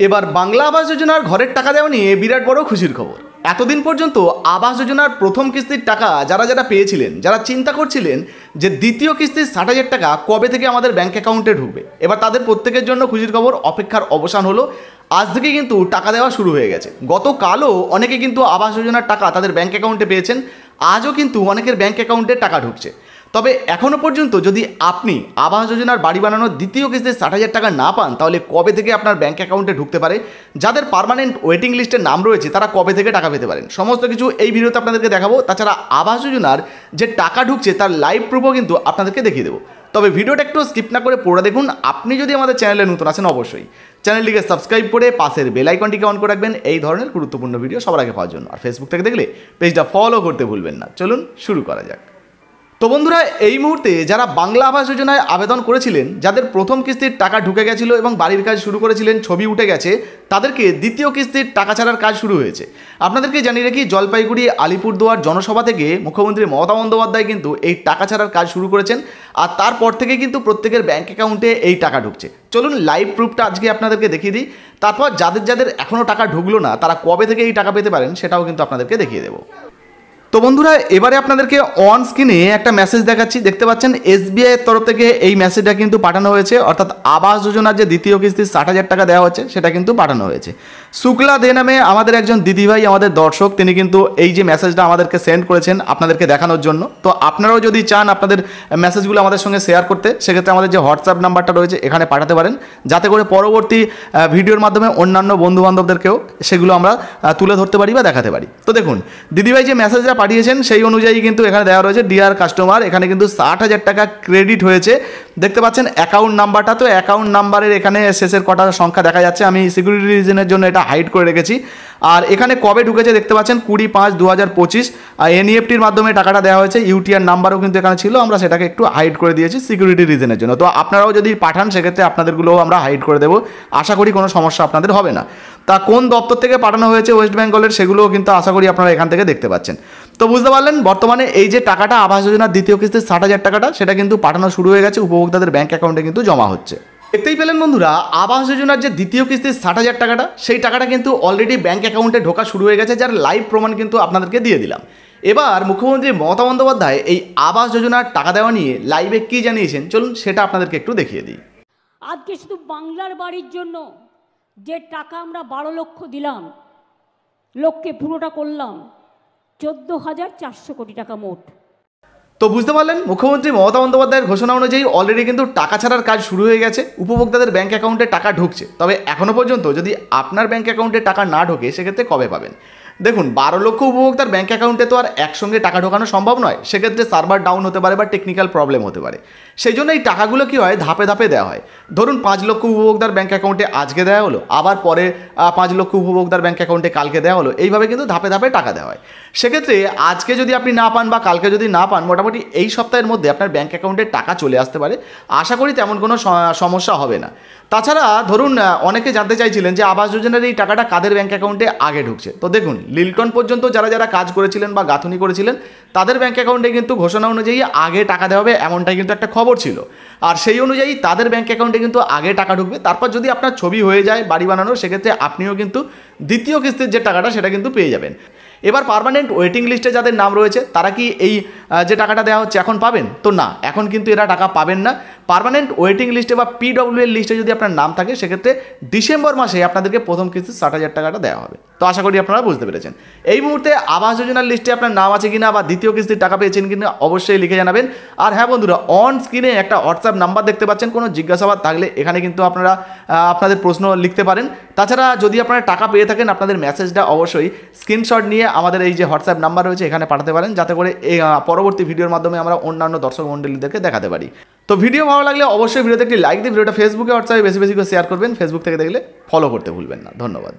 এবার বাংলা আবাস যোজনার ঘরের টাকা দেওয়া নিয়ে বিরাট বড় খুশির খবর। এতদিন পর্যন্ত আবাস যোজনার প্রথম কিস্তির টাকা যারা যারা পেয়েছিলেন, যারা চিন্তা করছিলেন যে দ্বিতীয় কিস্তির 60,000 টাকা কবে থেকে আমাদের ব্যাঙ্ক অ্যাকাউন্টে ঢুকবে, এবার তাদের প্রত্যেকের জন্য খুশির খবর, অপেক্ষার অবসান হলো। আজ থেকে কিন্তু টাকা দেওয়া শুরু হয়ে গেছে। গতকালও অনেকে কিন্তু আবাস যোজনার টাকা তাদের ব্যাঙ্ক অ্যাকাউন্টে পেয়েছেন, আজও কিন্তু অনেকের ব্যাঙ্ক অ্যাকাউন্টে টাকা ঢুকছে। তবে এখনও পর্যন্ত যদি আপনি আবাস যোজনার বাড়ি বানানোর দ্বিতীয় কিস্তির 60,000 টাকা না পান, তাহলে কবে থেকে আপনার ব্যাঙ্ক অ্যাকাউন্টে ঢুকতে পারে, যাদের পার্মানেন্ট ওয়েটিং লিস্টের নাম রয়েছে তারা কবে থেকে টাকা পেতে পারেন, সমস্ত কিছু এই ভিডিওতে আপনাদেরকে দেখাবো। তাছাড়া আবাস যোজনার যে টাকা ঢুকছে তার লাইভ প্রুফও কিন্তু আপনাদেরকে দেখিয়ে দেবো। তবে ভিডিওটা একটু স্কিপ না করে পড়ে দেখুন। আপনি যদি আমাদের চ্যানেলে নতুন আছেন, অবশ্যই চ্যানেলটিকে সাবস্ক্রাইব করে পাশের বেল আইকনটিকে অন করে রাখবেন এই ধরনের গুরুত্বপূর্ণ ভিডিও সবার আগে পাওয়ার জন্য। আর ফেসবুক থেকে দেখলে পেজটা ফলো করতে ভুলবেন না। চলুন শুরু করা যাক। তো বন্ধুরা, এই মুহূর্তে যারা বাংলা আবাস যোজনায় আবেদন করেছিলেন, যাদের প্রথম কিস্তির টাকা ঢুকে গেছিল এবং বাড়ির কাজ শুরু করেছিলেন, ছবি উঠে গেছে, তাদেরকে দ্বিতীয় কিস্তির টাকা ছাড়ার কাজ শুরু হয়েছে। আপনাদেরকে জানিয়ে রাখি, জলপাইগুড়ি আলিপুরদুয়ার জনসভা থেকে মুখ্যমন্ত্রী মমতা বন্দ্যোপাধ্যায় কিন্তু এই টাকা ছাড়ার কাজ শুরু করেছেন। আর তারপর থেকে কিন্তু প্রত্যেকের ব্যাঙ্ক অ্যাকাউন্টে এই টাকা ঢুকছে। চলুন লাইভ প্রুফটা আজকে আপনাদেরকে দেখিয়ে দিই। তারপর যাদের যাদের এখনও টাকা ঢুকলো না, তারা কবে থেকে এই টাকা পেতে পারেন সেটাও কিন্তু আপনাদেরকে দেখিয়ে দেবো। তো বন্ধুরা, এবারে আপনাদেরকে অন স্ক্রিনে একটা মেসেজ দেখাচ্ছি, দেখতে পাচ্ছেন SBI এর তরফ থেকে এই মেসেজটা কিন্তু পাঠানো হয়েছে। অর্থাৎ আবাস যোজনার যে দ্বিতীয় কিস্তির 60,000 টাকা দেওয়া হচ্ছে সেটা কিন্তু পাঠানো হয়েছে। শুক্লা দে নামে আমাদের একজন দিদিভাই, আমাদের দর্শক, তিনি কিন্তু এই যে মেসেজটা আমাদেরকে সেন্ড করেছেন আপনাদেরকে দেখানোর জন্য। তো আপনারাও যদি চান আপনাদের মেসেজগুলো আমাদের সঙ্গে শেয়ার করতে, সেক্ষেত্রে আমাদের যে হোয়াটসঅ্যাপ নাম্বারটা রয়েছে এখানে পাঠাতে পারেন, যাতে করে পরবর্তী ভিডিওর মাধ্যমে অন্যান্য বন্ধুবান্ধবদেরকেও সেগুলো আমরা তুলে ধরতে পারি বা দেখাতে পারি। তো দেখুন, দিদিভাই যে মেসেজটা পাঠিয়েছেন সেই অনুযায়ী কিন্তু এখানে দেওয়া রয়েছে, ডিয়ার কাস্টমার, এখানে কিন্তু 60,000 টাকা ক্রেডিট হয়েছে। দেখতে পাচ্ছেন অ্যাকাউন্ট নাম্বারটা, তো অ্যাকাউন্ট নাম্বারের এখানে শেষের কটা সংখ্যা দেখা যাচ্ছে, আমি সিকিউরিটি রিজনের জন্য এটা হাইড করে রেখেছি। আর এখানে কবে ঢুকেছে দেখতে পাচ্ছেন 20/5/2025, আর NEFTর মাধ্যমে টাকাটা দেওয়া হয়েছে। UTR নাম্বারও কিন্তু এখানে ছিল, আমরা সেটাকে একটু হাইড করে দিয়েছি সিকিউরিটি রিজনের জন্য। তো আপনারাও যদি পাঠান সেক্ষেত্রে আপনাদেরগুলোও আমরা হাইড করে দেবো, আশা করি কোনো সমস্যা আপনাদের হবে না। তা কোন দপ্তর থেকে পাঠানো হয়েছে ওয়েস্ট বেঙ্গলের, সেগুলোও কিন্তু আশা করি আপনারা এখান থেকে দেখতে পাচ্ছেন। তো বুঝতে পারলেন, বর্তমানে এই যে টাকাটা আবাস যোজনার দ্বিতীয় কিস্তির 60,000 টাকাটা, সেটা কিন্তু পাঠানো শুরু হয়ে গেছে, উপভোক্তাদের ব্যাঙ্ক অ্যাকাউন্টে কিন্তু জমা হচ্ছে। দেখতেই পেলেন বন্ধুরা, আবাস যোজনার যে দ্বিতীয় কিস্তির 60,000 টাকাটা, সেই টাকাটা কিন্তু অলরেডি ব্যাঙ্ক অ্যাকাউন্টে ঢোকা শুরু হয়ে গেছে, যার লাইভ প্রমাণ কিন্তু আপনাদেরকে দিয়ে দিলাম। এবার মুখ্যমন্ত্রী মমতা বন্দ্যোপাধ্যায় এই আবাস যোজনার টাকা দেওয়া নিয়ে লাইভে কী জানিয়েছেন, চলুন সেটা আপনাদেরকে একটু দেখিয়ে দিই। আজকে শুধু বাংলার বাড়ির জন্য যে টাকা আমরা 12 লক্ষ দিলাম, লোককে পুরোটা করলাম 14,400 কোটি টাকা মোট। তো বুঝতে পারলেন, মুখ্যমন্ত্রী মমতা বন্দ্যোপাধ্যায়ের ঘোষণা অনুযায়ী অলরেডি কিন্তু টাকা ছাড়ার কাজ শুরু হয়ে গেছে, উপভোক্তাদের ব্যাঙ্ক অ্যাকাউন্টে টাকা ঢুকছে। তবে এখনও পর্যন্ত যদি আপনার ব্যাঙ্ক অ্যাকাউন্টে টাকা না ঢোকে, সেক্ষেত্রে কবে পাবেন? দেখুন, 12 লক্ষ উপভোক্তার ব্যাঙ্ক অ্যাকাউন্টে তো আর একসঙ্গে টাকা ঢোকানো সম্ভব নয়, সেক্ষেত্রে সার্ভার ডাউন হতে পারে বা টেকনিক্যাল প্রবলেম হতে পারে। সেই জন্য এই টাকাগুলো কী হয়, ধাপে ধাপে দেওয়া হয়। ধরুন 5 লক্ষ উপভোক্তার ব্যাঙ্ক অ্যাকাউন্টে আজকে দেওয়া হলো, আবার পরে 5 লক্ষ উপভোক্তার ব্যাঙ্ক অ্যাকাউন্টে কালকে দেওয়া হলো, এইভাবে কিন্তু ধাপে ধাপে টাকা দেওয়া হয়। সেক্ষেত্রে আজকে যদি আপনি না পান বা কালকে যদি না পান, মোটামুটি এই সপ্তাহের মধ্যে আপনার ব্যাঙ্ক অ্যাকাউন্টে টাকা চলে আসতে পারে। আশা করি তেমন কোনো সমস্যা হবে না। তাছাড়া ধরুন অনেকে জানতে চাইছিলেন যে আবাস যোজনার এই টাকাটা কাদের ব্যাঙ্ক অ্যাকাউন্টে আগে ঢুকছে। তো দেখুন, লিলটন পর্যন্ত যারা যারা কাজ করেছিলেন বা গাঁথুনি করেছিলেন, তাদের ব্যাঙ্ক অ্যাকাউন্টে কিন্তু ঘোষণা অনুযায়ী আগে টাকা দেওয়া হবে, এমনটাই কিন্তু একটা খবর ছিল। আর সেই অনুযায়ী তাদের ব্যাঙ্ক অ্যাকাউন্টে কিন্তু আগে টাকা ঢুকবে। তারপর যদি আপনার ছবি হয়ে যায় বাড়ি বানানোর, সেক্ষেত্রে আপনিও কিন্তু দ্বিতীয় কিস্তির যে টাকাটা সেটা কিন্তু পেয়ে যাবেন। এবার পার্মানেন্ট ওয়েটিং লিস্টে যাদের নাম রয়েছে, তারা কি এই যে টাকাটা দেওয়া হচ্ছে এখন পাবেন? তো না, এখন কিন্তু এরা টাকা পাবেন না। পার্মানেন্ট ওয়েটিং লিস্টে বা PWL লিস্টে যদি আপনার নাম থাকে, সেক্ষেত্রে ডিসেম্বর মাসে আপনাদেরকে প্রথম কিস্তির 60,000 টাকাটা দেওয়া হবে। তো আশা করি আপনারা বুঝতে পেরেছেন। এই মুহূর্তে আবাস যোজনার লিস্টে আপনার নাম আছে কিনা বা দ্বিতীয় কিস্তির টাকা পেয়েছেন কিনা অবশ্যই লিখে জানাবেন। আর হ্যাঁ বন্ধুরা, অন স্ক্রিনে একটা হোয়াটসঅ্যাপ নাম্বার দেখতে পাচ্ছেন, কোনো জিজ্ঞাসাবাদ থাকলে এখানে কিন্তু আপনারা আপনাদের প্রশ্ন লিখতে পারেন। তাছাড়া যদি আপনারা টাকা পেয়ে থাকেন, আপনাদের মেসেজটা অবশ্যই স্ক্রিনশট নিয়ে আমাদের এই যে হোয়াটসঅ্যাপ নাম্বার রয়েছে এখানে পাঠাতে পারেন, যাতে করে এই পরবর্তী ভিডিওর মাধ্যমে আমরা অন্যান্য দর্শক মণ্ডলীদেরকে দেখাতে পারি। তো ভিডিও ভালো লাগলে অবশ্যই ভিডিওতে একটি লাইক দিয়ে ভিডিওটা ফেসবুকে হোয়াটসঅ্যাপে বেশি বেশি করে শেয়ার করবেন। ফেসবুক থেকে দেখলে ফলো করতে ভুলবেন না। ধন্যবাদ।